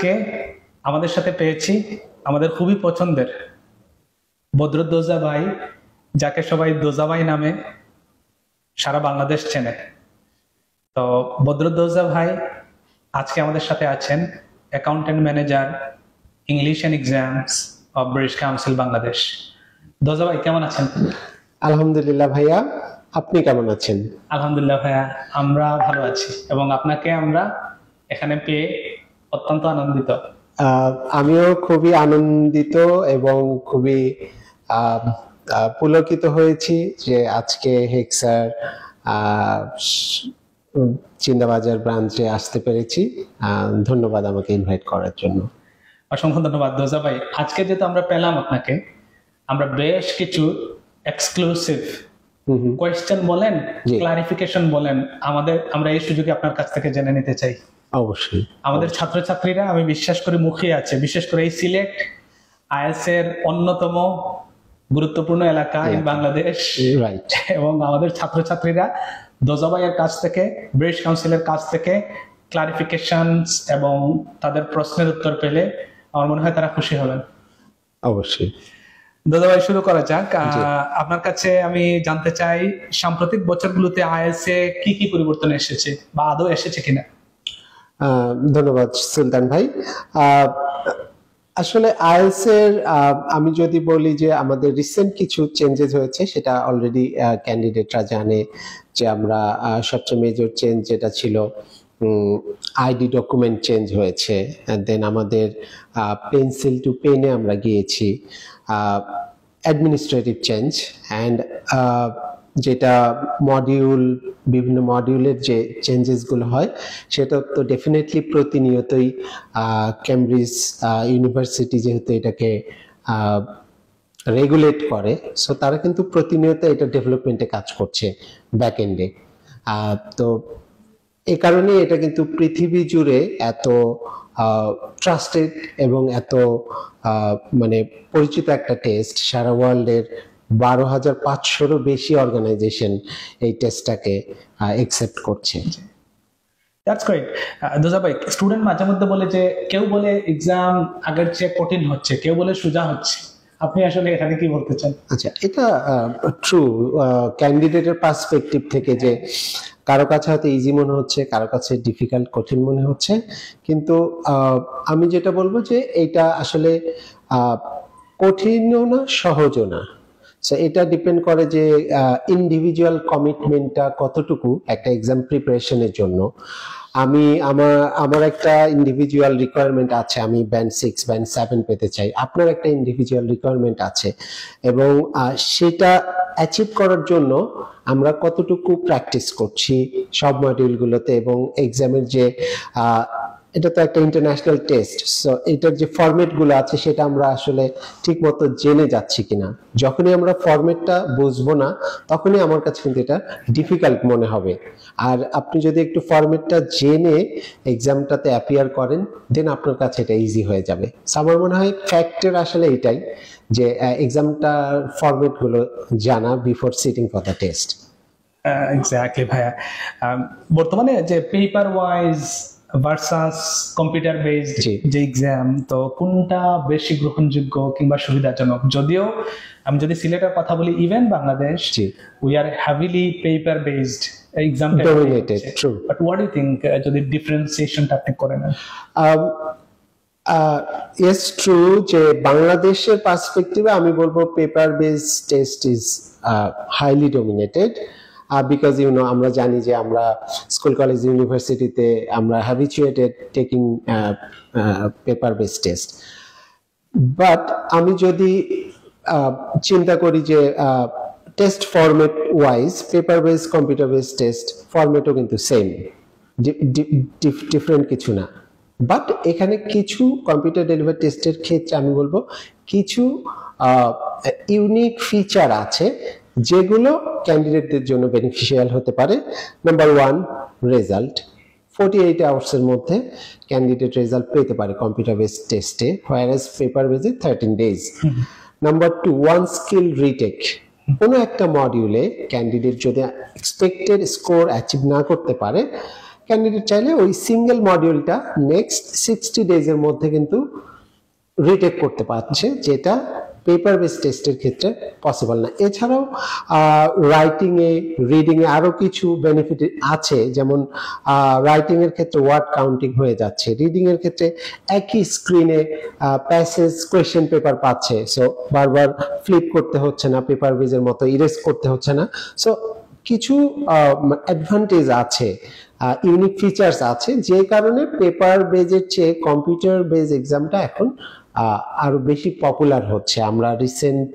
আজকে আমাদের সাথে পেয়েছি আমাদের খুবই পছন্দের বদরুদ্দোজা ভাই, যাকে সবাই দোজা ভাই নামে সারা বাংলাদেশ চেনে। তো বদরুদ্দোজা ভাই আজকে আমাদের সাথে আছেন, accountant manager, English and exams of British Council Bangladesh. Doza ভাই কেমন আছেন? আলহামদুলিল্লাহ ভাইয়া, আপনি কেমন আছেন? আলহামদুলিল্লাহ ভাইয়া, আমরা ভালো আছি এবং আপনাকে আমরা এখানে পেয়ে অত্যন্ত আনন্দিত। আমিও খুবই আনন্দিত এবং খুবই পুলকিত হয়েছি যে আজকে হেক্সার চিন্তাবাজার ব্রাঞ্চে আসতে পেরেছি। ধন্যবাদ আমাকে ইনভাইট করার জন্য। অসংখ্য ধন্যবাদ দোজা ভাই। আজকে যেহেতু আমরা পেলাম আপনাকে, আমরা বেশ কিছু এক্সক্লুসিভ কোয়েশ্চেন বলেন, ক্লারিফিকেশন বলেন, আমরা এই সুযোগে আপনার কাছ থেকে জেনে নিতে চাই। অবশ্যই। আমাদের ছাত্রছাত্রীরা, আমি বিশ্বাস করি, মুখিয়ে আছে, বিশেষ করে এই সিলেট আইএলটিএস এর অন্যতম গুরুত্বপূর্ণ এলাকা ইন বাংলাদেশ, এবং আমাদের ছাত্রছাত্রীরা দোজা ভাইয়ের কাছ থেকে, ব্রিটিশ কাউন্সিলের কাছ থেকে ক্লারিফিকেশনস এবং তাদের প্রশ্নের উত্তর পেলে আমার মনে হয় তারা খুশি হবেন। অবশ্যই। দোজা ভাই, শুরু করা যাক। আপনার কাছে আমি জানতে চাই, সাম্প্রতিক বছরগুলোতে আইএলটিএস এ কি কি পরিবর্তন এসেছে বা আদৌ এসেছে কিনা? ধন্যবাদ সুলতান ভাই। আসলে আইএলটিএস এর আমি যদি বলি যে আমাদের রিসেন্ট কিছু চেঞ্জেস হয়েছে, সেটা অলরেডি ক্যান্ডিডেটরা জানে যে আমরা সবচেয়ে মেজর চেঞ্জ যেটা ছিল আইডি ডকুমেন্ট চেঞ্জ হয়েছে, দেন আমাদের পেন্সিল টু পেনে আমরা গিয়েছি, অ্যাডমিনিস্ট্রেটিভ চেঞ্জ, অ্যান্ড যেটা মডিউল, বিভিন্ন মডিউলের যে চেঞ্জেসগুলো হয় সেটা তো ডেফিনেটলি প্রতিনিয়তই কেমব্রিজ ইউনিভার্সিটি যেহেতু এটাকে রেগুলেট করে, সো তারা কিন্তু প্রতিনিয়ত এটা ডেভেলপমেন্টে কাজ করছে ব্যাক এন্ডে। তো এই কারণে এটা কিন্তু পৃথিবী জুড়ে এত ট্রাস্টেড এবং এত মানে পরিচিত একটা টেস্ট। সারা ওয়ার্ল্ডের 12,500-রও বেশি অর্গানাইজেশন এই টেস্টটাকে অ্যাকসেপ্ট করছে। That's great. দোজা ভাই, স্টুডেন্ট মাঝে মধ্যে বলে যে কেউ বলে এক্সাম আগের চেয়ে কঠিন হচ্ছে, কেউ বলে সোজা হচ্ছে, আপনি আসলে এখানে কি বলতে চান? আচ্ছা, এটা ট্রু ক্যান্ডিডেটের পার্সপেক্টিভ থেকে, যে কারো কাছে হয়তো ইজি মনে হচ্ছে, কারো কাছে ডিফিকাল্ট, কঠিন মনে হচ্ছে, কিন্তু আমি যেটা বলবো যে এটা আসলে কঠিনও না, সহজও না। সো এটা ডিপেন্ড করে যে ইন্ডিভিজুয়াল কমিটমেন্টটা কতটুকু একটা এক্সাম প্রিপারেশনের জন্য। আমার একটা ইন্ডিভিজুয়াল রিকোয়ারমেন্ট আছে, আমি ব্যান্ড 6 ব্যান্ড 7 পেতে চাই, আপনার একটা ইন্ডিভিজুয়াল রিকোয়ারমেন্ট আছে, এবং সেটা অ্যাচিভ করার জন্য আমরা কতটুকু প্র্যাকটিস করছি সব মডিউলগুলোতে, এবং এক্সামের যে এটা তো একটা ইন্টারন্যাশনাল টেস্ট, সো এটার যে ফরম্যাটগুলো আছে সেটা আমরা আসলে ঠিক মতো জেনে যাচ্ছি কিনা। যখনই আমরা ফরম্যাটটা বুঝবো না, তখনই আমার কাছে কিন্তু এটা ডিফিকাল্ট মনে হবে। আর আপনি যদি একটু ফরম্যাটটা জেনে এক্সামটাতে অ্যাপিয়ার করেন, দেন আপনার কাছে এটা ইজি হয়ে যাবে। আমার মনে হয় ফ্যাক্টর আসলে এটাই, যে এক্সামটার ফরম্যাটগুলো জানা before sitting for the test. Exactly ভাইয়া। বর্তমানে যে paper wise versus computer based যে এক্সাম, তো কোনটা বেশি গ্রহণযোগ্য কিংবা সুবিধাজনক? যদিও আমি যদি সিলেটের কথা বলি, even Bangladesh, we are heavily paper based exam dominated, true, but what do you think যদি ডিফারেন্সিয়েশনটা আপনি করেন? ইয়েস, ট্রু, যে বাংলাদেশের পার্সপেক্টিভে আমি বলবো paper based test is highly dominated, because আমরা জানি যে আমরা স্কুল, কলেজ, ইউনিভার্সিটিতে আমরা habituated taking paper based test. But আমি যদি চিন্তা করি যে test format wise, paper based, computer based test ফরম্যাটও কিন্তু সেম, ডিফারেন্ট কিছু না। বাট এখানে কিছু কম্পিউটার ডেলিভার টেস্টের ক্ষেত্রে আমি বলবো কিছু ইউনিক ফিচার আছে যেগুলো ক্যান্ডিডেটদের জন্য বেনিফিশিয়াল হতে পারে। Number 1, result. 48 আওয়ার্সের মধ্যে ক্যান্ডিডেট রেজাল্ট পেতে পারে কম্পিউটার বেসড টেস্টে, হোয়ারএজ পেপার বেসে 13 days. Number 2, one skill retake. কোনো একটা মডিউলে ক্যান্ডিডেট যদি এক্সপেক্টেড স্কোর অ্যাচিভ না করতে পারে, ক্যান্ডিডেট চাইলে ওই সিঙ্গেল মডিউলটা নেক্সট 60 ডেজের মধ্যে কিন্তু রিটেক করতে পারছে, যেটা পেপার বেস টেস্টের ক্ষেত্রে পসিবল না। এছাড়াও রাইটিং এ রিডিং এ আরো কিছু বেনিফিট আছে, যেমন রাইটিং এর ক্ষেত্রে ওয়ার্ড কাউন্টিং হয়ে যাচ্ছে, রিডিং এর ক্ষেত্রে একই স্ক্রিনে প্যাসেজ কোয়েশ্চেন পেপার পাচ্ছে, সো বারবার ফ্লিপ করতে হচ্ছে না, পেপার বেজের মতো ইরেজ করতে হচ্ছে না। সো কিছু অ্যাডভান্টেজ আছে, ইউনিক ফিচার্স আছে, যে কারণে পেপার বেজের চেয়ে কম্পিউটার বেজ এক্সামটা এখন আরো বেশি পপুলার হচ্ছে। আমরা রিসেন্ট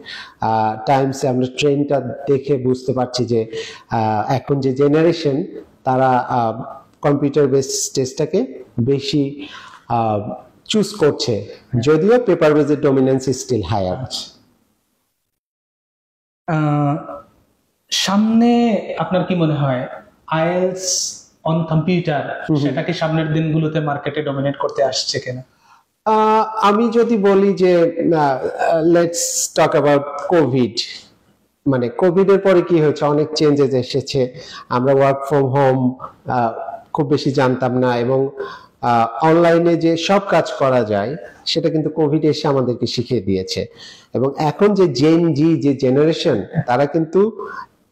টাইমসে আমরা ট্রেন্ডটা দেখে বুঝতে পারছি যে এখন যে জেনারেশন তারা কম্পিউটার বেস টেস্টটাকে বেশি চুজ করছে, যদিও পেপার বেজের ডমিনেন্স স্টিল হায়ার। সামনে আপনার কি মনে হয় আইএলটিএস অন কম্পিউটার সেটা কি সামনের দিনগুলোতে মার্কেটে ডমিনেট করতে আসছে কিনা? আমি যদি বলি যে লেটস টক অ্যাবাউট কোভিড, মানে কোভিড এর পরে কি হয়েছে, অনেক চেঞ্জেস এসেছে। আমরা ওয়ার্ক ফ্রম হোম খুব বেশি জানতাম না, এবং অনলাইনে যে সব কাজ করা যায় সেটা কিন্তু কোভিড এসে আমাদেরকে শিখিয়ে দিয়েছে। এবং এখন যে জেন জি যে জেনারেশন, তারা কিন্তু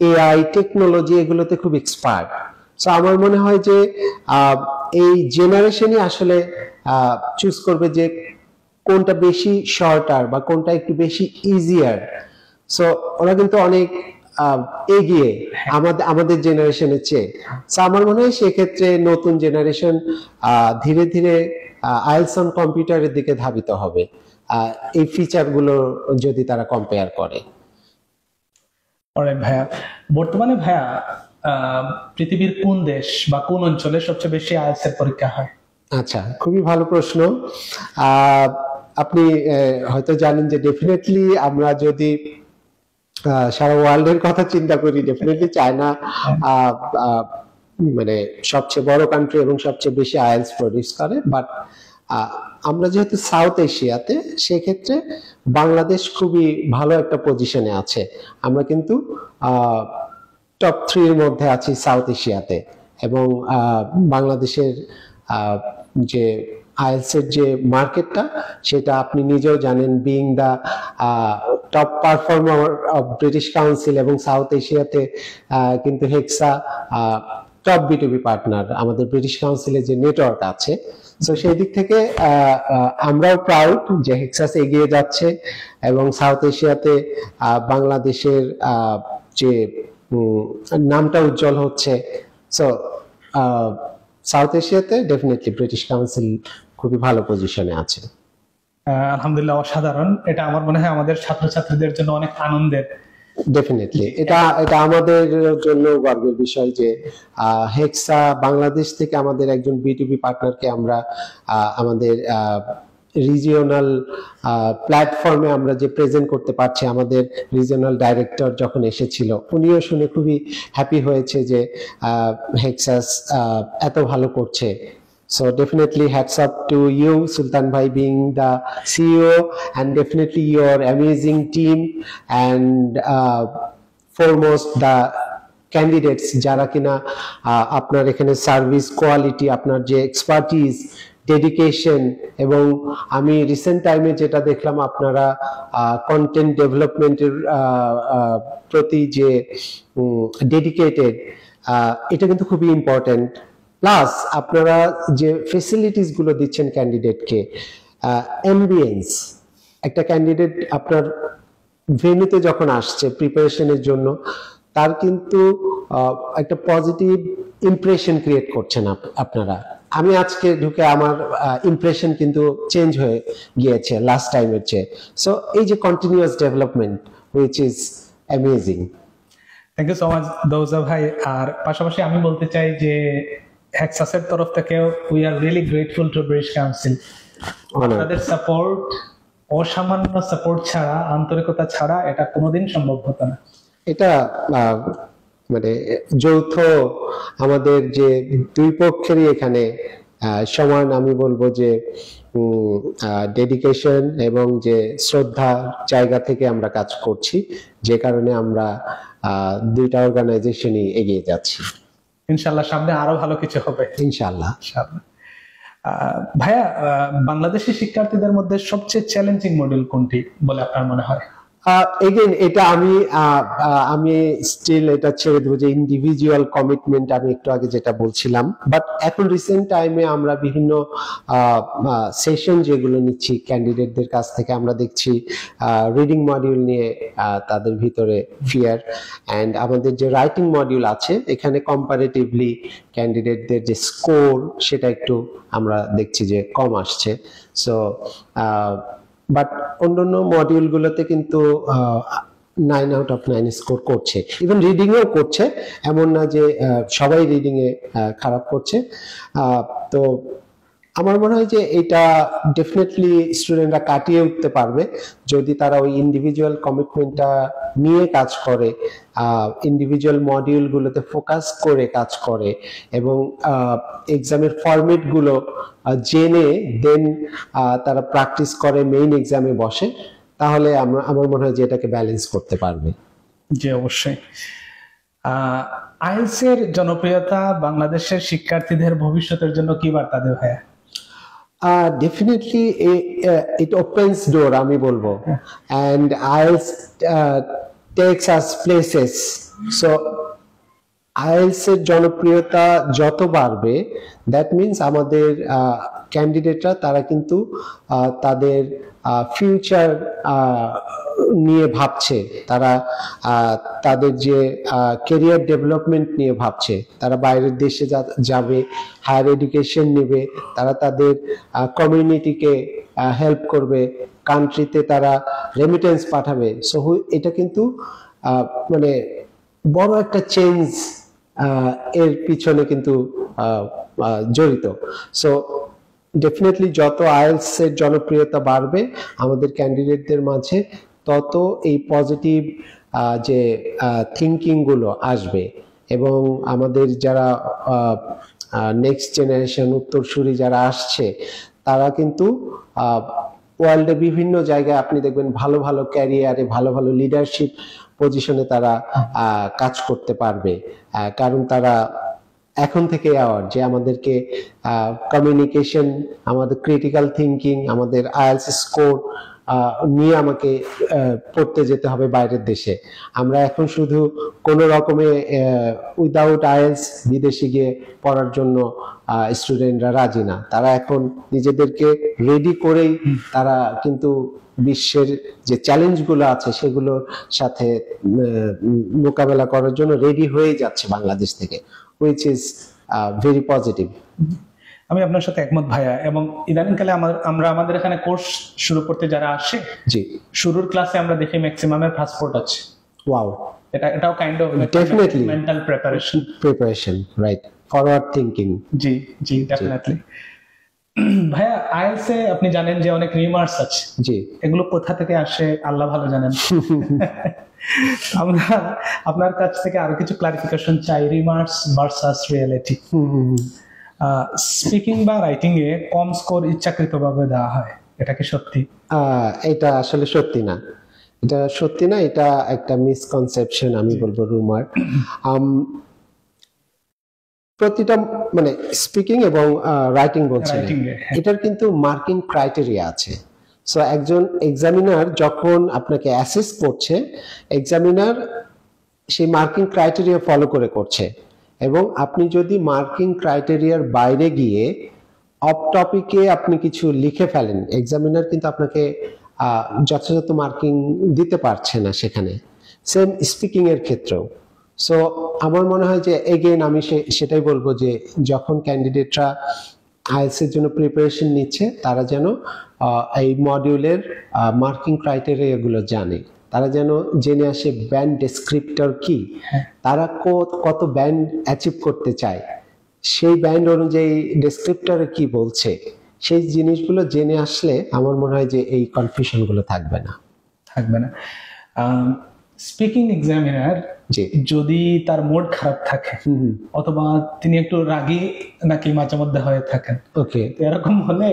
এআই টেকনোলজি এগুলোতে খুব এক্সপার্ট। সো আমার মনে হয় যে এই জেনারেশনই আসলে চুজ করবে যে কোনটা বেশি শর্টার বা কোনটা একটু বেশি ইজিয়ার। সো ওরা কিন্তু অনেক এগিয়ে আমাদের জেনারেশনের চেয়ে। সো আমার মনে হয় সেক্ষেত্রে নতুন জেনারেশন ধীরে ধীরে আইএলটিএস অন কম্পিউটারের দিকে ধাবিত হবে, এই ফিচার গুলো যদি তারা কম্পেয়ার করে। অলরাইট ভাইয়া, বর্তমানে ভাইয়া পৃথিবীর কোন দেশ বা কোন অঞ্চলে সবচেয়ে বেশি আইএলটিএস এর পরীক্ষা হয়? আচ্ছা, খুবই ভালো প্রশ্ন। আপনি হয়তো জানেন যে ডেফিনেটলি আমরা যদি সারা ওয়ার্ল্ডের কথা চিন্তা করি, ডেফিনেটলি চায়না মানে সবচেয়ে বড় কান্ট্রি এবং সবচেয়ে বেশি আইএলটিএস প্রডিউস করে। বাট আমরা যেহেতু সাউথ এশিয়াতে, সেক্ষেত্রে বাংলাদেশ খুবই ভালো একটা পজিশনে আছে। আমরা কিন্তু টপ 3 এর মধ্যে আছি সাউথ এশিয়াতে, এবং বাংলাদেশের যে আইএলটিএস এর যে মার্কেটটা, সেটা আপনি নিজেও জানেন, being the top performer of British Council, এবং সাউথ এশিয়াতে কিন্তু হেক্সা টপ বিটুবি পার্টনার আমাদের ব্রিটিশ কাউন্সিলের যে নেটওয়ার্ক আছে। সো সেই দিক থেকে আমরাও প্রাউড যে হেক্সাস এগিয়ে যাচ্ছে, এবং সাউথ এশিয়াতে বাংলাদেশের যে নামটা উজ্জ্বল হচ্ছে। সো সাউথ এশিয়াতে ডেফিনেটলি ব্রিটিশ কাউন্সিল খুবই ভালো পজিশনে আছে। আলহামদুলিল্লাহ, অসাধারণ। এটা আমার মনে হয় আমাদের ছাত্রছাত্রীদের জন্য অনেক আনন্দের। ডেফিনেটলি এটা আমাদের জন্য গর্বের বিষয় যে হেক্সা বাংলাদেশ থেকে আমাদের একজন বিটুবি পার্টনারকে আমরা আমাদের রিজিওনাল প্ল্যাটফর্মে আমরা যে প্রেজেন্ট করতে পারছি। আমাদের রিজিওনাল ডাইরেক্টর যখন এসেছিল, উনিও শুনে খুবই হ্যাপি হয়েছে যে হেক্সাস এত ভালো করছে। So definitely hats up to you, Sultan Bhai, being the CEO, and definitely your amazing team, and foremost the candidates যারা কিনা আপনার এখানে সার্ভিস কোয়ালিটি, আপনার যে এক্সপার্টিস, ডেডিকেশন, এবং আমি রিসেন্ট টাইমে যেটা দেখলাম আপনারা কন্টেন্ট ডেভেলপমেন্টের প্রতি যে ডেডিকেটেড, এটা কিন্তু খুবই ইম্পর্টেন্ট। প্লাস আপনারা যে ফেসিলিটিস গুলো দিচ্ছেন ক্যান্ডিডেটকে, অ্যাম্বিয়েন্স, একটা ক্যান্ডিডেট আপনার ভেন্যুতে যখন আসছে প্রিপারেশনের জন্য, তার কিন্তু একটা পজিটিভ ইমপ্রেশন ক্রিয়েট করছেন আপনারা। আমি আজকে ঢুকে আমার ইমপ্রেশন কিন্তু চেঞ্জ হয়ে গিয়েছে লাস্ট টাইমের চেয়ে। সো এই যে continuous development, which is amazing. Thank you so much Doza ভাই। আর পাশাপাশি আমি বলতে চাই যে হেক্সাসের তরফ থেকে we are really grateful to British council. আপনাদের সাপোর্ট, অসামান্য সাপোর্ট ছাড়া, আন্তরিকতা ছাড়া এটা কোনোদিন সম্ভব হতো না। এটা মানে যৌথ আমাদের যে দুই পক্ষেরই এখানে সমান, আমি বলবো যে ডেডিকেশন এবং যে শ্রদ্ধা জায়গা থেকে আমরা কাজ করছি, যে কারণে আমরা দুইটা অর্গানাইজেশনই এগিয়ে যাচ্ছি। ইনশাল্লাহ সামনে আরো ভালো কিছু হবে ইনশাআল্লাহ। ইনশাল্লাহ। ভাইয়া, বাংলাদেশি শিক্ষার্থীদের মধ্যে সবচেয়ে চ্যালেঞ্জিং মডিউল কোনটি বলে আপনার মনে হয়? এগেইন এটা আমি স্টিল এটা ছেড়ে দেবো যে ইন্ডিভিজুয়াল কমিটমেন্ট, আমি একটু আগে যেটা বলছিলাম। বাট এখন রিসেন্ট টাইমে আমরা বিভিন্ন সেশন যেগুলো নিচ্ছি ক্যান্ডিডেটদের কাছ থেকে, আমরা দেখছি রিডিং মডিউল নিয়ে তাদের ভিতরে ফিয়ার, অ্যান্ড আমাদের যে রাইটিং মডিউল আছে এখানে কম্পারেটিভলি ক্যান্ডিডেটদের যে স্কোর সেটা একটু আমরা দেখছি যে কম আসছে। সো বাট অন্যান্য মডিউলগুলোতে কিন্তু 9 আউট অফ 9 স্কোর করছে, ইভেন রিডিং এও করছে, এমন না যে সবাই রিডিং এ খারাপ করছে। তো আমার মনে হয় যে এটা ডেফিনেটলি স্টুডেন্টরা কাটিয়ে উঠতে পারবে যদি তারা ওই ইন্ডিভিজুয়াল কমিটমেন্টটা নিয়ে কাজ করে, ইন্ডিভিজুয়াল মডিউলগুলোতে ফোকাস করে কাজ করে, এবং এক্সামের ফরম্যাট গুলো জেনে দেন তারা প্র্যাকটিস করে মেইন এক্সামে বসে, তাহলে আমার মনে হয় যে এটাকে ব্যালেন্স করতে পারবে। জি, অবশ্যই। আইএলটিএস এর জনপ্রিয়তা বাংলাদেশের শিক্ষার্থীদের ভবিষ্যতের জন্য কি বার্তা দেয় ভাইয়া? Definitely it opens door, আমি বলবো, and IELTS takes us places. So IELTS এর জনপ্রিয়তা যত বাড়বে, দ্যাট মিনস আমাদের ক্যান্ডিডেটরা তারা কিন্তু তাদের ফিউচার নিয়ে ভাবছে, তারা তাদের যে ক্যারিয়ার ডেভেলপমেন্ট নিয়ে ভাবছে, তারা বাইরের দেশে যাবে, হায়ার এডুকেশন নেবে, তারা তাদের কমিউনিটিকে হেল্প করবে, কান্ট্রিতে তারা রেমিটেন্স পাঠাবে। সো এটা কিন্তু মানে বড় একটা চেঞ্জ এর পিছনে কিন্তু জড়িত। সো ডেফিনেটলি যত আইএলটিএস এর জনপ্রিয়তা বাড়বে আমাদের ক্যান্ডিডেটদের মাঝে, তত এই পজিটিভ যে থিঙ্কিং গুলো আসবে, এবং আমাদের যারা নেক্সট জেনারেশন উত্তরসূরি যারা আসছে, তারা কিন্তু ওয়ার্ল্ডে বিভিন্ন জায়গায় আপনি দেখবেন ভালো ভালো ক্যারিয়ারে, ভালো ভালো লিডারশিপ পজিশনে তারা কাজ করতে পারবে, কারণ তারা এখন থেকে অ্যাওয়ার যে আমাদেরকে কমিউনিকেশন, আমাদের ক্রিটিক্যাল থিঙ্কিং, আমাদের আইএলটিএস স্কোর নিয়ে আমাকে পড়তে যেতে হবে বাইরের দেশে। আমরা এখন শুধু কোনো রকমে উইদাউট আইএলটিএস বিদেশে গিয়ে পড়ার জন্য স্টুডেন্টরা রাজি না, তারা এখন নিজেদেরকে রেডি করেই তারা কিন্তু বিশ্বের যে চ্যালেঞ্জগুলো আছে সেগুলোর সাথে মোকাবেলা করার জন্য রেডি হয়ে যাচ্ছে বাংলাদেশ থেকে, which is very positive. আমি আপনার সাথে একমত ভাইয়া, এবং ইদানিংকালে আমরা আমাদের এখানে কোর্স শুরু করতে যারা আসে, জি, শুরুর ক্লাসে আমরা দেখি ম্যাক্সিমামের পাসপোর্ট আছে। ওয়াও, এটাও kind of definitely mental preparation, right, forward thinking. G G, definitely. ভাইয়া, আইএলটিএস এ আপনি জানেন যে অনেক রিমার্কস আছে, জি, এগুলো কোথা থেকে আসে আল্লাহ ভালো জানেন। আমরা আপনার কাছ থেকে আরো কিছু ক্লারিফিকেশন চাই, রিমার্কস ভার্সাস রিয়েলিটি। স্পিকিং বা রাইটিং এ কম স্কোর ইচ্ছাকৃতভাবে দেওয়া হয়, এটা কি সত্যি? এটা আসলে সত্যি না, এটা সত্যি না, এটা একটা মিসকনসেপশন, আমি বলবো রুমার। প্রতিটা মানে স্পিকিং এবং রাইটিং বলছেন, এটার কিন্তু মার্কিং ক্রাইটেরিয়া আছে। সো একজন এক্সামিনার যখন আপনাকে অ্যাসেস করছে, এক্সামিনার সেই মার্কিং ক্রাইটেরিয়া ফলো করে করছে, এবং আপনি যদি মার্কিং ক্রাইটেরিয়ার বাইরে গিয়ে অফ টপিকে আপনি কিছু লিখে ফেলেন, এক্সামিনার কিন্তু আপনাকে যথাযথ মার্কিং দিতে পারছে না সেখানে। সেম স্পিকিং এর ক্ষেত্রেও। সো আমার মনে হয় যে এগেইন আমি সেটাই বলবো যে যখন ক্যান্ডিডেটরা আইএলটিএস এর জন্য প্রিপারেশন নিচ্ছে, তারা যেন এই মডিউলের মার্কিং ক্রাইটেরিয়া গুলো জানে, তারা যেন জেনে আসে ব্যান্ড ডেসক্রিপ্টর কি, তারা কত ব্যান্ড অ্যাচিভ করতে চায়, সেই ব্যান্ড অনুযায়ী ডেসক্রিপ্টরে কি বলছে, সেই জিনিসগুলো জেনে আসলে আমার মনে হয় যে এই কনফিউশন গুলো থাকবে না। স্পিকিং এক্সামিনার জি যদি তার মুড খারাপ থাকে অথবা তিনি একটু রাগী নাকি মাঝে মধ্যে হয়ে থাকেন, ওকে তো এরকম হলে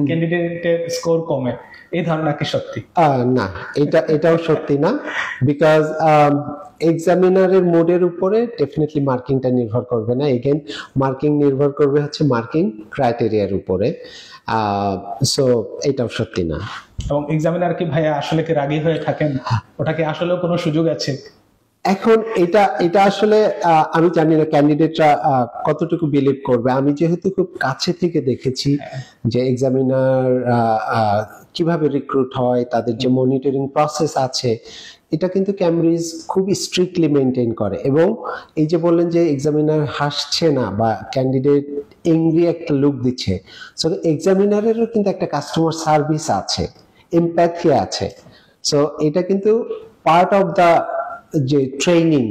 ক্যান্ডিডেটের স্কোর কমে, এই ধারণা কি সত্যি? না, এটাও সত্যি না, বিকজ এক্সামিনারের মোডের উপরে ডেফিনেটলি মার্কিংটা নির্ভর করবে না। এগেন মার্কিং নির্ভর করবে হচ্ছে মার্কিং ক্রাইটেরিয়ার উপরে। সো এটাও সত্যি না। এবং এক্সামিনার কি ভাইয়া আসলে কি রাগী হয়ে থাকেন? ওটা কি আসলেও কোনো সুযোগ আছে? এখন এটা আসলে আমি জানি না ক্যান্ডিডেটরা কতটুকু বিলিভ করবে। আমি যেহেতু খুব কাছে থেকে দেখেছি যে এক্সামিনার কিভাবে রিক্রুট হয়, তাদের যে মনিটরিং প্রসেস আছে, এটা কিন্তু ক্যামব্রিজ খুব স্ট্রিক্টলি মেনটেন করে। এবং এই যে বললেন যে এক্সামিনার হাসছে না বা ক্যান্ডিডেট এংরি একটা লুক দিচ্ছে, সো এক্সামিনারেরও কিন্তু একটা কাস্টমার সার্ভিস আছে, এমপ্যাথি আছে। সো এটা কিন্তু পার্ট অফ দা যে ট্রেনিং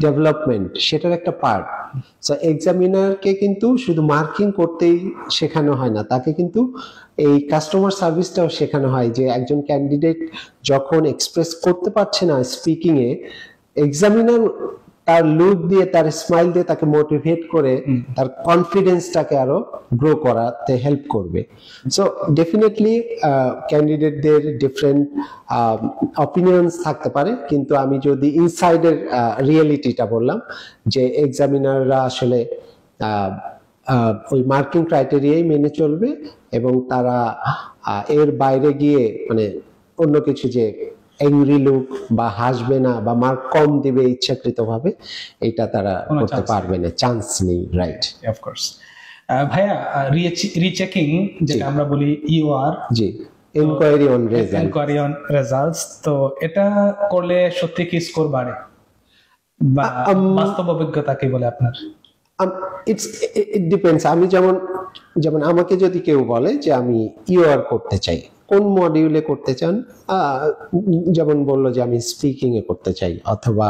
ডেভেলপমেন্ট, সেটার একটা পার্ট। সো এক্সামিনারকে কিন্তু শুধু মার্কিং করতেই শেখানো হয় না, তাকে কিন্তু এই কাস্টমার সার্ভিসটাও শেখানো হয়। যে একজন ক্যান্ডিডেট যখন এক্সপ্রেস করতে পারছে না স্পিকিং এ, এক্সামিনার তার লুক দিয়ে, তার স্মাইল দিয়ে তাকে মোটিভেট করে তার কনফিডেন্সটাকে আরো গ্রো করাতে হেল্প করবে। সো ডেফিনেটলি ক্যান্ডিডেটদের ডিফারেন্ট অপিনিয়ন্স থাকতে পারে, কিন্তু আমি যদি ইনসাইডের রিয়েলিটিটা বললাম যে এক্সামিনাররা আসলে ওই মার্কিং ক্রাইটেরিয়াই মেনে চলবে এবং তারা এর বাইরে গিয়ে মানে অন্য কিছু যে এংরি লুক বা হাসবে না বা মার্ক কম দিবে ইচ্ছাকৃতভাবে, এটা তারা করতে পারবে না, চান্স নেই। Right, of course. ভাইয়া রিচেকিং যেটা আমরা বলি ইউআর, জি, enquiry on result, enquiry on results, তো এটা করলে সত্যি কি স্কোর বাড়ে বা বাস্তব অভিজ্ঞতা কি বলে আপনার? It depends. আমি যেমন আমাকে যদি কেউ বলে যে আমি ইউআর করতে চাই, কোন মডিউলে করতে চান, যেমন বললো যে আমি স্পিকিং এ করতে চাই অথবা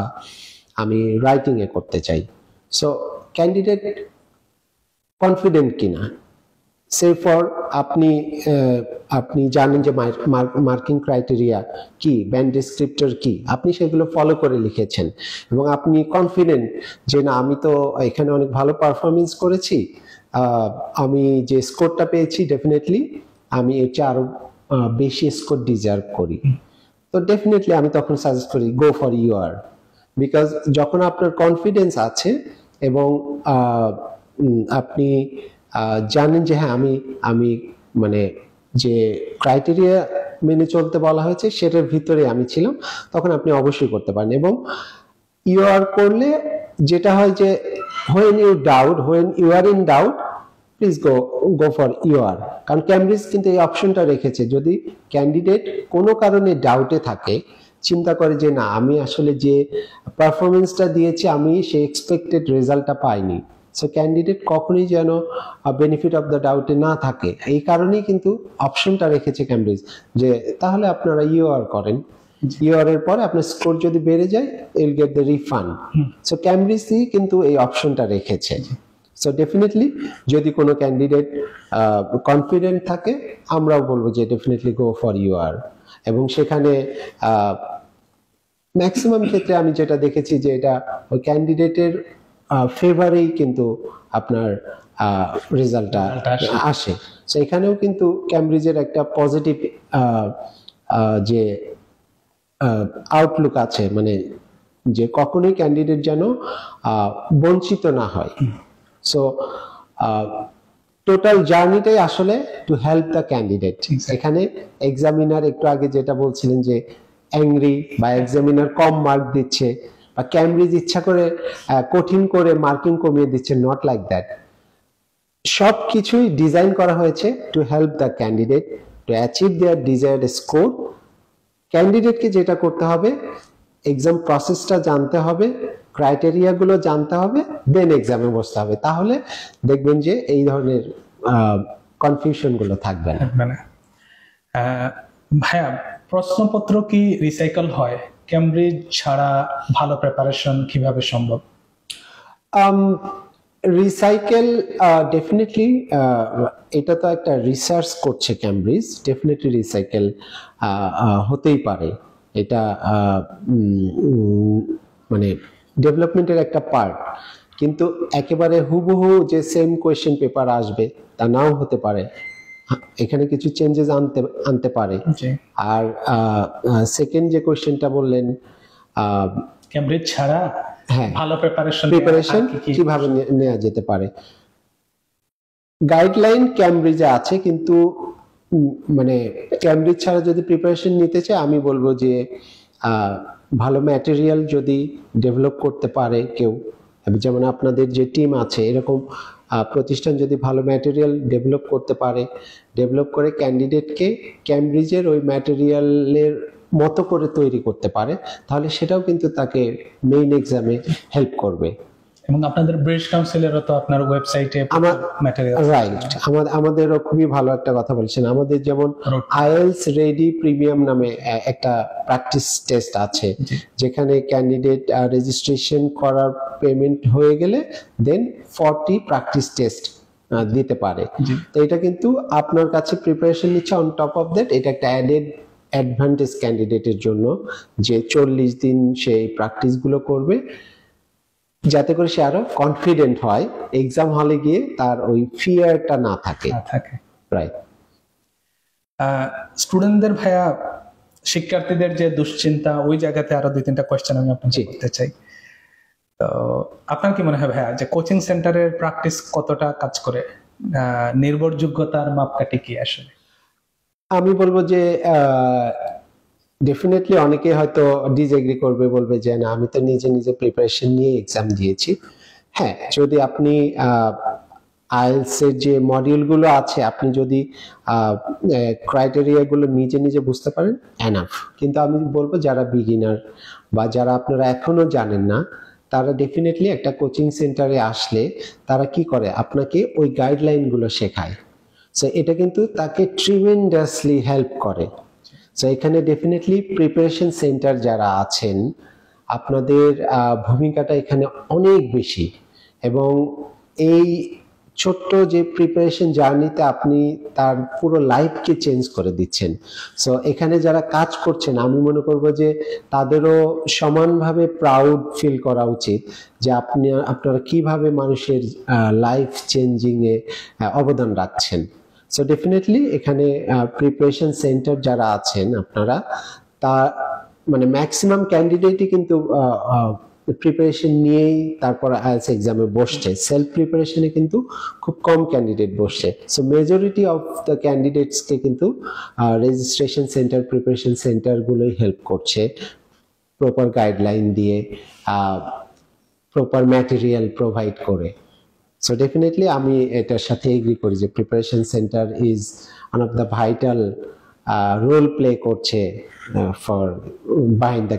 আমি রাইটিং এ করতে চাই, সো ক্যান্ডিডেট কনফিডেন্ট কিনা, সে ফর আপনি জানেন যে মার্কিং ক্রাইটেরিয়া কি, ব্যান্ড ডেসক্রিপ্টর কি, আপনি সেগুলো ফলো করে লিখেছেন এবং আপনি কনফিডেন্ট যে না, আমি তো এখানে অনেক ভালো পারফরমেন্স করেছি, আমি যে স্কোরটা পেয়েছি ডেফিনেটলি আমি এটা আরো বেশি স্কোর ডিজার্ভ করি, তো ডেফিনেটলি আমি তখন সাজেস্ট করি গো ফর ইউআর। বিকজ যখন আপনার কনফিডেন্স আছে এবং আপনি জানেন যে হ্যাঁ আমি মানে যে ক্রাইটেরিয়া মেনে চলতে বলা হয়েছে সেটার ভিতরে আমি ছিলাম, তখন আপনি অবশ্যই করতে পারেন। এবং ইউআর করলে যেটা হয় যে when you are in doubt please go for UR. কারণ ক্যামব্রিজ কিন্তু এই অপশনটা রেখেছে, যদি ক্যান্ডিডেট কোনো কারণে ডাউটে থাকে, চিন্তা করে যে না, আমি আসলে যে পারফরমেন্সটা দিয়েছি আমি সেই এক্সপেক্টেড রেজাল্টটা পাইনি, সো ক্যান্ডিডেট কখনোই যেন বেনিফিট অফ দ্য ডাউটে না থাকে, এই কারণেই কিন্তু অপশনটা রেখেছে ক্যামব্রিজ যে তাহলে আপনারা ইউআর করেন, ইউআর এর পরে আপনার স্কোর যদি বেড়ে যায় you'll get the refund. So ক্যামব্রিজই কিন্তু এই অপশনটা রেখেছে। সো ডেফিনেটলি যদি কোনো ক্যান্ডিডেট কনফিডেন্ট থাকে, আমরাও বলবো যে ডেফিনেটলি গো ফর ইউআর। এবং সেখানে ম্যাক্সিমাম ক্ষেত্রে আমি যেটা দেখেছি যে এটা ওই ক্যান্ডিডেটের ফেভারেই কিন্তু আপনার রেজাল্টটা আসে। সো এখানেও কিন্তু ক্যামব্রিজের একটা পজিটিভ যে আউটলুক আছে, মানে যে কখনোই ক্যান্ডিডেট যেন বঞ্চিত না হয়। সো টোটাল জার্নিটাই আসলে টু হেল্প দ্য ক্যান্ডিডেট। এখানে এক্সামিনার একটু আগে যেটা বলছিলেন যে অ্যাংরি বা এক্সামিনার কম মার্ক দিচ্ছে বা ক্যামব্রিজ ইচ্ছা করে কঠিন করে মার্কিং কমিয়ে দিচ্ছে, নট লাইক দ্যাট। সব কিছুই ডিজাইন করা হয়েছে to help the candidate to achieve their desired score. ক্যান্ডিডেটকে যেটা করতে হবে, এক্সাম প্রসেসটা জানতে হবে, ক্রাইটেরিয়া গুলো জানতে হবে, দেন এক্সামে বসতে হবে, তাহলে দেখবেন যে এই ধরনের কনফিউশন গুলো থাকবে না। ভাইয়া, প্রশ্নপত্র কি রিসাইকেল হয়? ক্যামব্রিজ ছাড়া ভালো প্রিপারেশন কিভাবে সম্ভব? রিসাইকেল ডেফিনেটলি, এটা তো একটা রিসার্চ করছে ক্যামব্রিজ, ডেফিনেটলি রিসাইকেল হতেই পারে এটা মানে ডেভেলপমেন্টের একটা পার্ট, কিন্তু একেবারে হুবহু যে সেম কোয়েশ্চেন পেপার আসবে তা নাও হতে পারে, এখানে কিছু চেঞ্জেস আনতে পারে। জি। আর সেকেন্ড যে কোয়েশ্চেনটা বললেন, ক্যামব্রিজ ছাড়া হ্যাঁ, ভালো প্রিপারেশন কিভাবে নেওয়া যেতে পারে। গাইডলাইন ক্যামব্রিজে আছে, কিন্তু মানে ক্যামব্রিজ ছাড়া যদি প্রিপারেশন নিতে চায়, আমি বলবো যে ভালো ম্যাটেরিয়াল যদি ডেভেলপ করতে পারে কেউ, যেমন আপনাদের যে টিম আছে, এরকম প্রতিষ্ঠান যদি ভালো ম্যাটেরিয়াল ডেভেলপ করতে পারে, ডেভেলপ করে ক্যান্ডিডেটকে ক্যামব্রিজের ওই ম্যাটেরিয়ালের মতো করে তৈরি করতে পারে, তাহলে সেটাও কিন্তু তাকে মেইন এক্সামে হেল্প করবে। এবং আপনাদের ব্রিটিশ কাউন্সিলেরও তো আপনার ওয়েবসাইটে ম্যাটেরিয়াল, রাইট, আমাদেরও খুবই ভালো একটা কথা বলছেন। আমাদের যেমন আইএলস রেডি প্রিমিয়াম নামে একটা প্র্যাকটিস টেস্ট আছে, যেখানে ক্যান্ডিডেট রেজিস্ট্রেশন করার পেমেন্ট হয়ে গেলে দেন 40 প্র্যাকটিস টেস্ট দিতে পারে। তো এটা কিন্তু আপনার কাছে প্রিপারেশন নিচ্ছে, অন টপ অফ দ্যাট এটা একটা অ্যাডেড অ্যাডভান্টেজ ক্যান্ডিডেটের জন্য, যে 40 দিন সেই প্র্যাকটিস গুলো করবে, যাতে করে সে আরো কনফিডেন্ট হয়, এক্সাম হলে গিয়ে তার ওই ফিয়ারটা না থাকে। রাইট। স্টুডেন্টদের ভাইয়া, শিক্ষার্থীদের যে দুশ্চিন্তা, ওই জায়গাতে আরো 2-3টা কোয়েশ্চেন আমি আপনাকে করতে চাই। তো আপনার কি মনে হয় ভাইয়া, যে কোচিং সেন্টারের প্র্যাকটিস কতটা কাজ করে, নির্ভরযোগ্যতার মাপকাঠি কি আসলে? আমি বলবো যে ডেফিনেটলি অনেকে হয়তো ডিসএগ্রি করবে, বলবে যে না, আমি তো নিজে নিজে প্রিপারেশন নিয়ে এক্সাম দিয়েছি। হ্যাঁ, যদি আপনি আইএলস এর যে মডিউল গুলো আছে, আপনি যদি ক্রাইটেরিয়া গুলো নিজে নিজে বুঝতে পারেন, এনাফ। কিন্তু আমি বলবো যারা বিগিনার বা যারা আপনারা এখনো জানেন না, তারা ডেফিনেটলি একটা কোচিং সেন্টারে আসলে তারা কি করে, আপনাকে ওই গাইডলাইন গুলো শেখায়। সো এটা কিন্তু তাকে ট্রিমেন্ডাসলি হেল্প করে। সো এখানে ডেফিনেটলি প্রিপারেশন সেন্টার যারা আছেন, আপনাদের ভূমিকাটা এখানে অনেক বেশি, এবং এই ছোট্ট যে প্রিপারেশন জার্নিতে আপনি তার পুরো লাইফকে চেঞ্জ করে দিচ্ছেন। সো এখানে যারা কাজ করছেন, আমি মনে করব যে তাদেরও সমানভাবে প্রাউড ফিল করা উচিত, যে আপনারা কিভাবে মানুষের লাইফ চেঞ্জিং এ অবদান রাখছেন। সো ডেফিনেটলি এখানে প্রিপারেশন সেন্টার যারা আছেন আপনারা, তা মানে ম্যাক্সিমাম ক্যান্ডিডেটই কিন্তু প্রিপারেশন নিয়েই তারপর আইএলটিএস এক্সামে বসছে। সেলফ প্রিপারেশনে কিন্তু খুব কম ক্যান্ডিডেট বসছে। সো মেজরিটি অফ দ্য ক্যান্ডিডেটসকে কিন্তু রেজিস্ট্রেশন সেন্টার, প্রিপারেশন সেন্টারগুলোই হেল্প করছে, প্রপার গাইডলাইন দিয়ে, প্রপার ম্যাটেরিয়াল প্রোভাইড করে। সো ডেফিনেটলি আমি এটার সাথে এগ্রি করি যে preparation centre is one of the vital role play করছে for behind the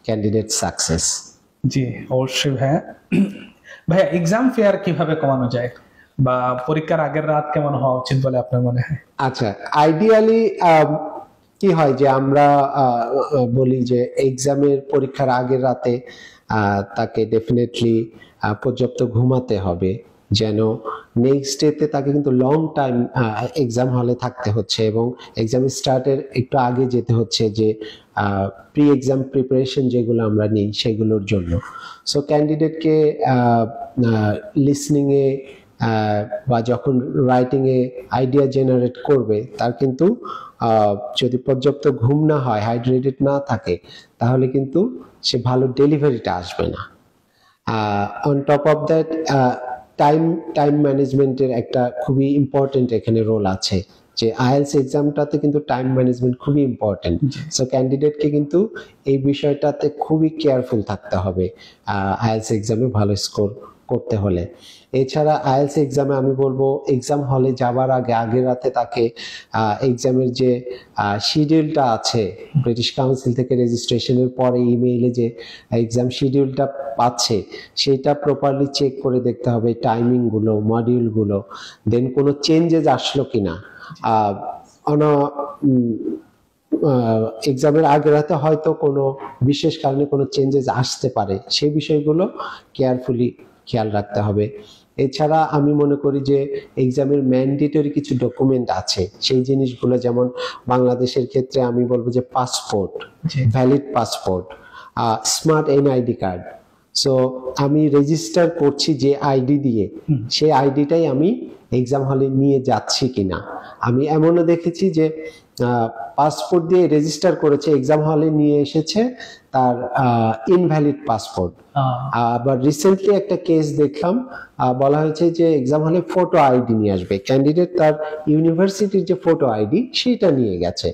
candidate success. জি অবশ্যই ভাইয়া। ভাইয়া, এক্সাম ফেয়ার কিভাবে কমানো যায়, বা পরীক্ষার আগের রাত কেমন হওয়া উচিত বলে আপনার মনে হয়? আচ্ছা, আইডিয়ালি কি হয় যে আমরা বলি যে এক্সামের পরীক্ষার আগের রাতে তাকে ডেফিনেটলি পর্যাপ্ত ঘুমাতে হবে, যেন নেক্সট ডেতে তাকে কিন্তু লং টাইম এক্সাম হলে থাকতে হচ্ছে, এবং এক্সাম স্টার্টের একটু আগে যেতে হচ্ছে, যে প্রি এক্সাম প্রিপারেশন যেগুলো আমরা নিই সেগুলোর জন্য। সো ক্যান্ডিডেটকে লিসনিং এ বা যখন রাইটিং এ আইডিয়া জেনারেট করবে, তার কিন্তু যদি পর্যাপ্ত ঘুম না হয়, হাইড্রেটেড না থাকে, তাহলে কিন্তু সে ভালো ডেলিভারিটা আসবে না। On top of that time ম্যানেজমেন্টের একটা খুবই ইম্পর্টেন্ট এখানে রোল আছে, যে আইএলটিএস এক্সামটাতে কিন্তু টাইম ম্যানেজমেন্ট খুবই ইম্পর্টেন্ট। সো ক্যান্ডিডেটকে কিন্তু এই বিষয়টাতে খুবই কেয়ারফুল থাকতে হবে আইএলটিএস এক্সামে ভালো স্কোর করতে হলে। এছাড়া আইএলটিএস এক্সামে আমি বলবো, এক্সাম হলে যাবার আগে আগের রাতে তাকে এক্সামের যে শিডিউলটা আছে ব্রিটিশ কাউন্সিল থেকে, রেজিস্ট্রেশনের পরে ইমেইলে যে এক্সাম শিডিউলটা পাচ্ছে, সেটা প্রপারলি চেক করে দেখতে হবে, টাইমিং গুলো, মডিউল গুলো, দেন কোনো চেঞ্জেস আসলো কিনা। এক্সামের আগের রাতে হয়তো কোনো বিশেষ কারণে কোনো চেঞ্জেস আসতে পারে, সেই বিষয়গুলো কেয়ারফুলি খেয়াল রাখতে হবে। এছাড়া আমি মনে করি যে এক্সামের ম্যান্ডেটরি কিছু ডকুমেন্ট আছে, সেই জিনিসগুলো যেমন বাংলাদেশের ক্ষেত্রে আমি বলবো যে passport, valid passport, smart NID card. So আমি রেজিস্টার করছি যে আইডি দিয়ে, সেই আইডিটাই আমি এক্সাম হলে নিয়ে যাচ্ছি কিনা। আমি এমনও দেখেছি যে পাসপোর্ট দিয়ে রেজিস্টার করেছে, এক্সাম হলে নিয়ে এসেছে তার ইনভ্যালিড পাসপোর্ট। আবার রিসেন্টলি একটা কেস দেখলাম, বলা হয়েছে যে এক্সাম হলে ফটো আইডি নিয়ে আসবে, ক্যান্ডিডেট তার ইউনিভার্সিটির যে ফটো আইডি সেটা নিয়ে গেছে।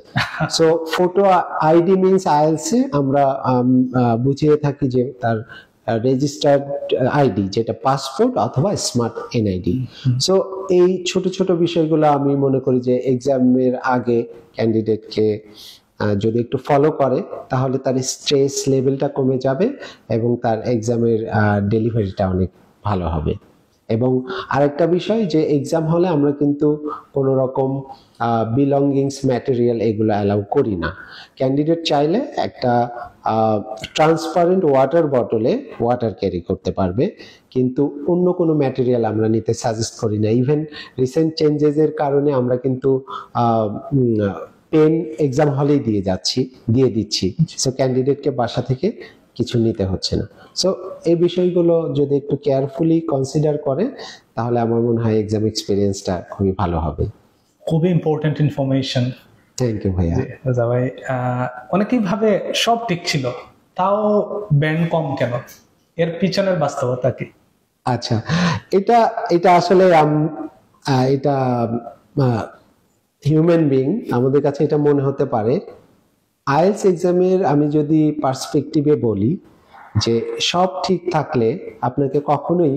So photo ID means IELTS এ আমরা বুঝিয়ে থাকি যে তার রেজিস্টার্ড আইডি, যেটা পাসপোর্ট অথবা স্মার্ট এনআইডি। সো এই ছোট ছোট বিষয়গুলো আমি মনে করি যে এক্সামের আগে ক্যান্ডিডেটকে যদি একটু ফলো করে তাহলে তার স্ট্রেস লেভেলটা কমে যাবে এবং তার এক্সামের ডেলিভারিটা অনেক ভালো হবে। এবং আরেকটা বিষয় যে এক্সাম হলে আমরা কিন্তু কোনো রকম বিলঙ্গিংস ম্যাটেরিয়াল এগুলো অ্যালাউ করি না। ক্যান্ডিডেট চাইলে একটা ট্রান্সপারেন্ট ওয়াটার বটলে ওয়াটার ক্যারি করতে পারবে, কিন্তু অন্য কোনো ম্যাটেরিয়াল আমরা নিতে সাজেস্ট করি না। ইভেন রিসেন্ট চেঞ্জেসের কারণে আমরা কিন্তু পেন এক্সাম হলেই দিয়ে দিচ্ছি। সো ক্যান্ডিডেটকে বাসা থেকে কিছু নিতে হচ্ছে না। সো এই বিষয়গুলো যদি একটু কেয়ারফুলি কনসিডার করে তাহলে আমার মনে হয় এক্সাম এক্সপিরিয়েন্সটা খুবই ভালো হবে। খুবই ইম্পর্টেন্ট ইনফরমেশন। থ্যাংক ইউ ভাইয়া। রাজা ভাই, অনেকেই ভাবে সব ঠিক ছিল তাও ব্যান্ড কম কেন, এর পিছনের বাস্তবতা কি? আচ্ছা, এটা আসলে এটা হিউম্যান বিং, আমাদের কাছে এটা মনে হতে পারে। আইএলটিএস এক্সামের আমি যদি পার্সপেক্টিভে বলি যে সব ঠিক থাকলে আপনাকে কখনোই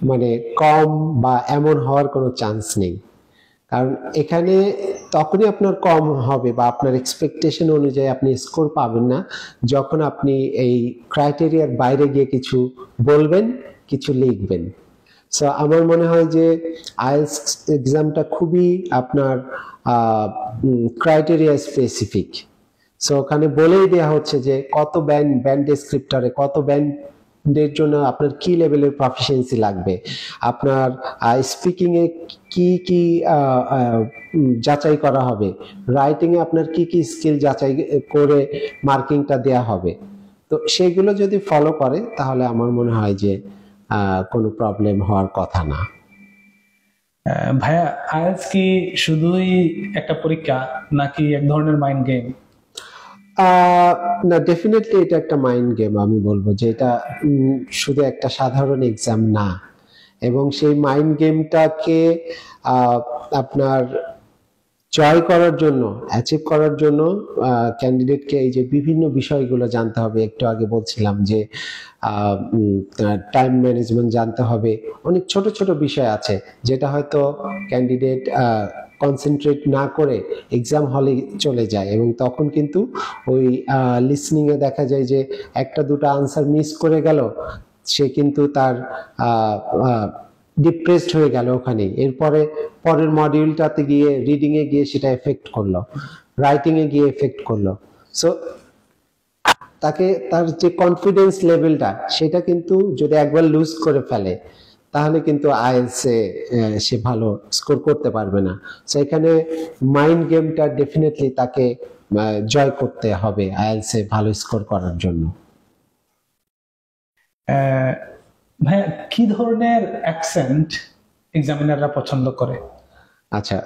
মানে কম বা এমন হওয়ার কোনো চান্স নেই। কারণ এখানে তখনই আপনার কম হবে বা আপনার এক্সপেকটেশন অনুযায়ী আপনি স্কোর পাবেন না যখন আপনি এই ক্রাইটেরিয়ার বাইরে গিয়ে কিছু বলবেন, কিছু লিখবেন। সো আমার মনে হয় যে আইএলটিএস এক্সামটা খুবই আপনার ক্রাইটেরিয়া স্পেসিফিক। সো ওখানে বলেই দেওয়া হচ্ছে যে কত ব্যান্ড ডেসক্রিপ্টরে কত ব্যান্ডের জন্য আপনার কি লেভেলের প্রফিসিয়েন্সি লাগবে, আপনার স্পিকিং এ কি কি যাচাই করা হবে, রাইটিং এ আপনার কি কি স্কিল যাচাই করে মার্কিংটা দেয়া হবে। তো সেগুলো যদি ফলো করে তাহলে আমার মনে হয় যে কোনো প্রবলেম হওয়ার কথা না। ভাইয়া, আইএলটিএস কি শুধুই একটা পরীক্ষা নাকি এক ধরনের মাইন্ড গেম? না, ডেফিনেটলি এটা একটা মাইন্ড গেম। আমি বলবো যে এটা শুধু একটা সাধারণ এক্সাম না, এবং সেই মাইন্ড গেমটাকে আপনার জয় করার জন্য, অ্যাচিভ করার জন্য ক্যান্ডিডেটকে এই যে বিভিন্ন বিষয়গুলো জানতে হবে। একটু আগে বলছিলাম যে টাইম ম্যানেজমেন্ট জানতে হবে, অনেক ছোট ছোট বিষয় আছে যেটা হয়তো ক্যান্ডিডেট কনসেন্ট্রেট না করে এক্সাম হলে চলে যায়, এবং তখন কিন্তু ওই লিসনিং এ দেখা যায় যে একটা দুটো আনসার মিস করে গেল, সে কিন্তু তার ডিপ্রেসড হয়ে গেল ওখানে। এরপরে পরের মডিউলটাতে গিয়ে রিডিং এ গিয়ে সেটা এফেক্ট করলো, রাইটিং এ গিয়ে এফেক্ট করলো। সো তাকে তার যে কনফিডেন্স লেভেলটা সেটা কিন্তু যদি একবার লুজ করে ফেলে তাহলে কিন্তু আইএলটিএস এ সে ভালো স্কোর করতে পারবে না। সো এখানে মাইন্ড গেমটা ডেফিনেটলি তাকে জয় করতে হবে আইএলটিএস এ ভালো স্কোর করার জন্য। ভাইয়া, কি ধরনের অ্যাকসেন্ট এক্সামিনাররা পছন্দ করে? আচ্ছা,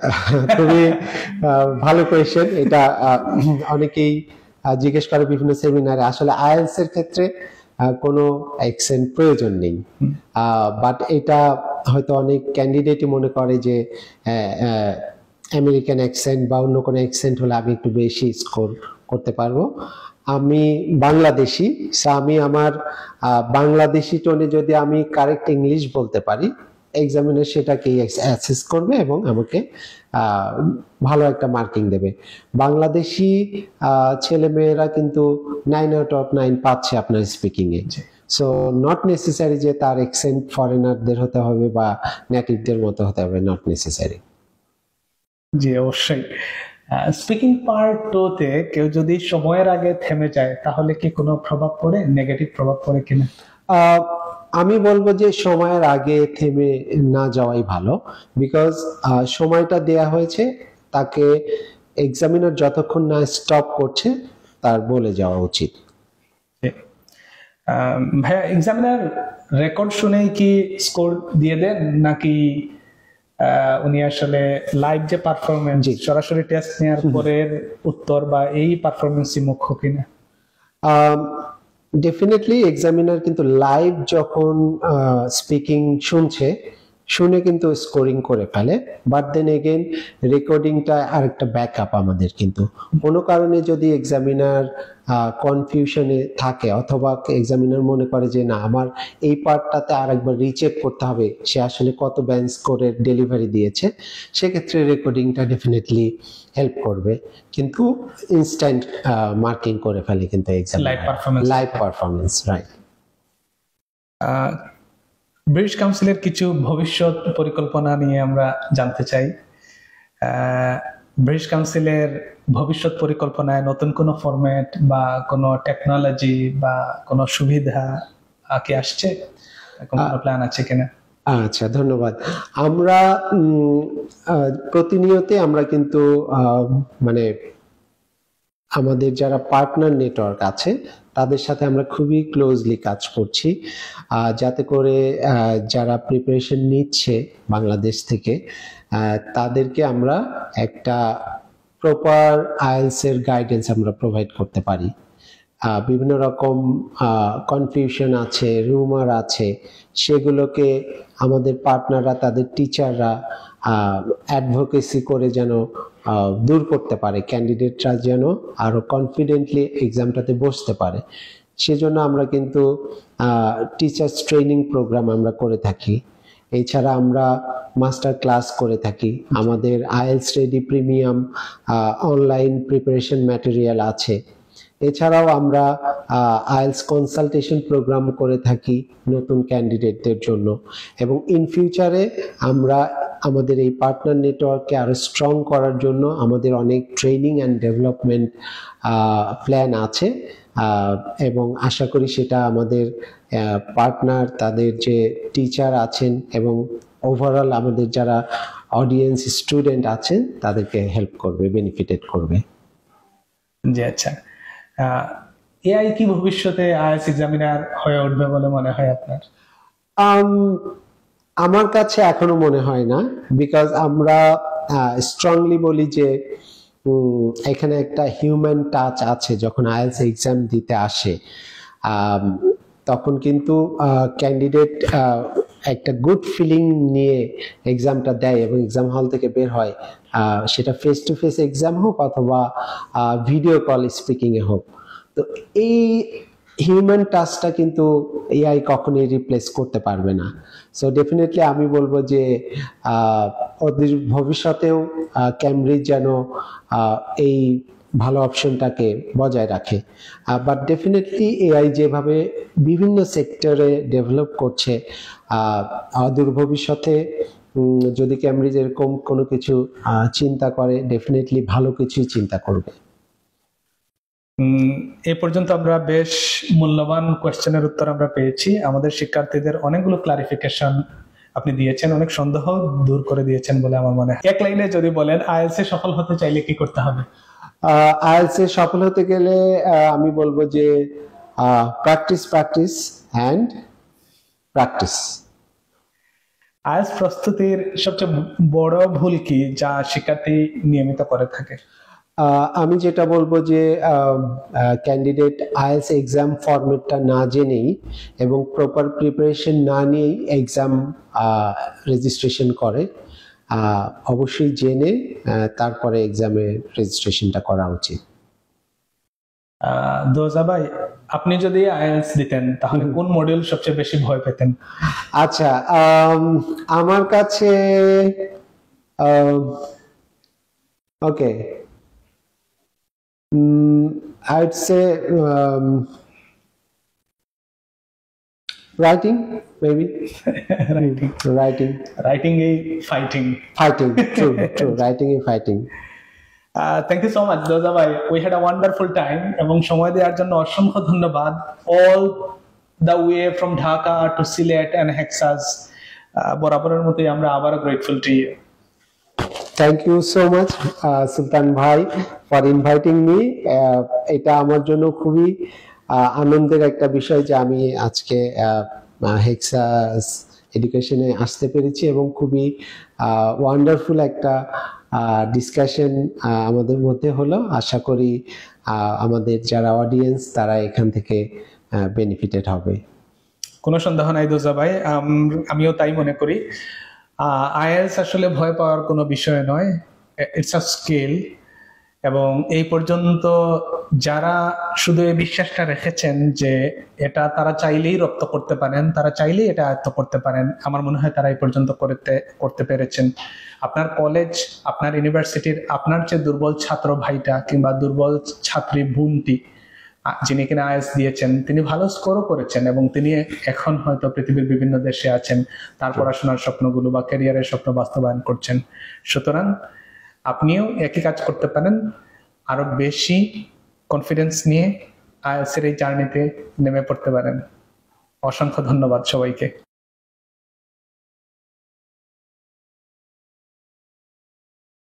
খুবই ভালো কোয়েশ্চেন। এটা অনেকেই জিজ্ঞেস করে বিভিন্ন সেমিনারে। আসলে আইএলটিএস এর ক্ষেত্রে কোনো অ্যাকসেন্ট প্রয়োজন নেই, বাট এটা হয়তো অনেক ক্যান্ডিডেটই মনে করে যে আমেরিকান অ্যাকসেন্ট বা অন্য কোনো অ্যাকসেন্ট হলে আমি একটু বেশি স্কোর করতে পারবো। আমি বাংলাদেশি, আমি আমার বাংলাদেশি টোনে যদি আমি কারেক্ট ইংলিশ বলতে পারি, এক্সামিনার সেটাকেই অ্যাসেস করবে এবং আমাকে ভালো একটা মার্কিং দেবে। বাংলাদেশি ছেলেমেয়েরা কিন্তু 9/9 পাচ্ছে আপনার speaking A. So not necessary যে তার অ্যাকসেন্ট ফরেনারদের হতে হবে বা নেটিভদের মতো হতে হবে, নট নেসেসারি। জি, অবশ্যই। স্পিকিং পার্ট 2 তে কেউ যদি সময়ের আগে থেমে যায় তাহলে কি কোনো প্রভাব পড়ে, নেগেটিভ প্রভাব পড়ে কিনা? আমি বলবো যে সময়ের আগে থেমে না যাওয়াই ভালো, বিকজ সময়টা দেয়া হয়েছে, তাকে এক্সামিনার যতক্ষণ না স্টপ করছে তার বলে যাওয়া উচিত। ভাইয়া, এক্সামিনার রেকর্ড শুনেই কি স্কোর দিয়ে দেন, নাকি উনি আসলে লাইভ যে পারফরমেন্স, সরাসরি টেস্ট নেওয়ার পরের উত্তর বা এই পারফরমেন্সই মুখ্য কিনা? ডেফিনেটলি এক্সামিনার কিন্তু লাইভ যখন স্পিকিং শুনে কিন্তু স্কোরিং করে ফেলে, বাট দেন এগেইন রেকর্ডিংটা আরেকটা ব্যাকআপ আমাদের। কিন্তু কোনো কারণে যদি এক্সামিনার কনফিউশনে থাকে অথবা এক্সামিনার মনে করে যে না আমার এই পার্টটাতে আরেকবার রিচেক করতে হবে, সে আসলে কত ব্যান্ড স্কোরের ডেলিভারি দিয়েছে, সেক্ষেত্রে রেকর্ডিংটা ডেফিনেটলি হেল্প করবে। কিন্তু ইনস্ট্যান্ট মার্কিং করে ফেলে কিন্তু লাইভ পারফরমেন্স, রাইট। ব্রিটিশ কাউন্সিলের কিছু ভবিষ্যৎ পরিকল্পনা নিয়ে আমরা জানতে চাই। ব্রিটিশ কাউন্সিলের ভবিষ্যৎ পরিকল্পনায় নতুন কোনো ফরম্যাট বা কোনো টেকনোলজি বা কোনো সুবিধা কি আসছে, কোনো প্ল্যান আছে কিনা? আচ্ছা, ধন্যবাদ। আমরা প্রতিনিয়ত আমরা কিন্তু মানে আমাদের যারা পার্টনার নেটওয়ার্ক আছে তাদের সাথে আমরা খুবই ক্লোজলি কাজ করছি, যাতে করে যারা প্রিপারেশন নিচ্ছে বাংলাদেশ থেকে তাদেরকে আমরা একটা প্রপার আইএলটিএস এর গাইডেন্স আমরা প্রোভাইড করতে পারি। বিভিন্ন রকম কনফিউশন আছে, রুমার আছে, সেগুলোকে আমাদের পার্টনাররা, তাদের টিচাররা অ্যাডভোকেসি করে যেন দূর করতে পারে, ক্যান্ডিডেটরা যেন আরো কনফিডেন্টলি এক্সামটাতে বসতে পারে। সেজন্য আমরা কিন্তু টিচার্স ট্রেনিং প্রোগ্রাম আমরা করে থাকি। এছাড়া আমরা মাস্টার ক্লাস করে থাকি। আমাদের IELTS ready premium online preparation material আছে। এছাড়াও আমরা আইএলটিএস কনসালটেশন প্রোগ্রাম করে থাকি নতুন ক্যান্ডিডেটদের জন্য, এবং ইন ফিউচারে আমরা আমাদের এই পার্টনার নেটওয়ার্ককে আরো স্ট্রং করার জন্য আমাদের অনেক ট্রেনিং অ্যান্ড ডেভেলপমেন্ট প্ল্যান আছে, এবং আশা করি সেটা আমাদের পার্টনার, তাদের যে টিচার আছেন এবং ওভারঅল আমাদের যারা অডিয়েন্স স্টুডেন্ট আছেন তাদেরকে হেল্প করবে, বেনিফিটেড করবে। জি, আচ্ছা। এআই কি ভবিষ্যতে আইএলটিএস এক্সামিনার হয়ে উঠবে বলে মনে হয় আপনার? আমার কাছে এখনো মনে হয় না, বিকজ আমরা স্ট্রংলি বলি যে এখানে একটা হিউম্যান টাচ আছে। যখন আইএলটিএস এক্সাম দিতে আসে তখন কিন্তু ক্যান্ডিডেট একটা গুড ফিলিং নিয়ে এক্সামটা দেয় এবং এক্সাম হল থেকে বের হয়, সেটা ফেস টু ফেস এক্সাম হোক অথবা ভিডিও কল স্পিকিং এ হোক। তো এই হিউম্যান টাচটা কিন্তু এআই কখনোই রিপ্লেস করতে পারবে না। সো ডেফিনেটলি আমি বলবো যে ওদের ভবিষ্যতেও ক্যামব্রিজ যেন এই ভালো অপশনটাকে বজায় রাখে। বাট ডেফিনেটলি এআই যেভাবে বিভিন্ন সেক্টরে ডেভেলপ করছে, অদূর ভবিষ্যতে যদি ক্যামব্রিজ এরকম কোনো কিছু চিন্তা করে, ডেফিনেটলি ভালো কিছুই চিন্তা করবে। এই পর্যন্ত আমরা বেশ মূল্যবান কোয়েশ্চেনের উত্তর আমরা পেয়েছি। আমাদের শিক্ষার্থীদের অনেকগুলো ক্লারিফিকেশন আপনি দিয়েছেন, অনেক সন্দেহ দূর করে দিয়েছেন বলে আমার মনে হয়। এক লাইনে যদি বলেন আইএলটিএস এ সফল হতে চাইলে কি করতে হবে? আইএলটিএস এ সফল হতে গেলে আমি বলবো যে practice practice and practice. IELTS প্রস্তুতির সবচেয়ে বড় ভুল কি যা শিক্ষার্থী নিয়মিত করে থাকে? আমি যেটা বলবো যে ক্যান্ডিডেট আইএলটিএস এক্সাম ফরম্যাটটা না জেনেই এবং প্রপার প্রিপারেশন না নিয়েই এক্সাম রেজিস্ট্রেশন করে। অবশ্যই জেনে তারপরে এক্সামে রেজিস্ট্রেশনটা করা উচিত। দোজা ভাই, আপনি যদি আইএলটিএস দিতেন তাহলে কোন মডিউল সবচেয়ে বেশি ভয় পেতেন? আচ্ছা, আমার কাছে ওকে, I'd say writing, maybe. Writing is fighting. True. Writing is fighting. Thank you so much, Doza bhai. We had a wonderful time. এবং সময় দেওয়ার জন্য অসংখ্য ধন্যবাদ। All the way from Dhaka to Sylhet and Hexas. বরাবরের মতোই আমরা আবারও grateful to you. Thank you so much Sultan ভাই ফর ইনভাইটিং মি। এটা আমার জন্য খুবই আনন্দের একটা বিষয় যে আমি আজকে হেক্সাস এডুকেশনে আসতে পেরেছি এবং খুবই ওয়ান্ডারফুল একটা ডিসকাশন আমাদের মধ্যে হলো। আশা করি আমাদের যারা অডিয়েন্স তারা এখান থেকে বেনিফিটেড হবে। কোনো সন্দেহ নাই দোজা ভাই, আমিও তাই মনে করি। আইএলটিএস আসলে ভয় পাওয়ার কোনো বিষয় নয়, ইটস আ স্কিল। এবং এই পর্যন্ত যারা শুধু এই বিশ্বাসটা রেখেছেন যে এটা তারা চাইলেই রপ্ত করতে পারেন, তারা চাইলেই এটা আয়ত্ত করতে পারেন, আমার মনে হয় তারা এই পর্যন্ত করতে পেরেছেন। আপনার কলেজ, আপনার ইউনিভার্সিটির আপনার যে দুর্বল ছাত্র ভাইটা কিংবা দুর্বল ছাত্রী বোনটি যিনি কিনা আইএলটিএস দিয়েছেন, তিনি ভালো স্কোরও করেছেন এবং তিনি এখন হয়তো পৃথিবীর বিভিন্ন দেশে আছেন, তার পড়াশোনার স্বপ্নগুলো বা ক্যারিয়ারের স্বপ্ন বাস্তবায়ন করছেন। সুতরাং আপনিও একই কাজ করতে পারেন, আরো বেশি কনফিডেন্স নিয়ে আইএলটিএস এর এই জার্নিতে নেমে পড়তে পারেন। অসংখ্য ধন্যবাদ সবাইকে।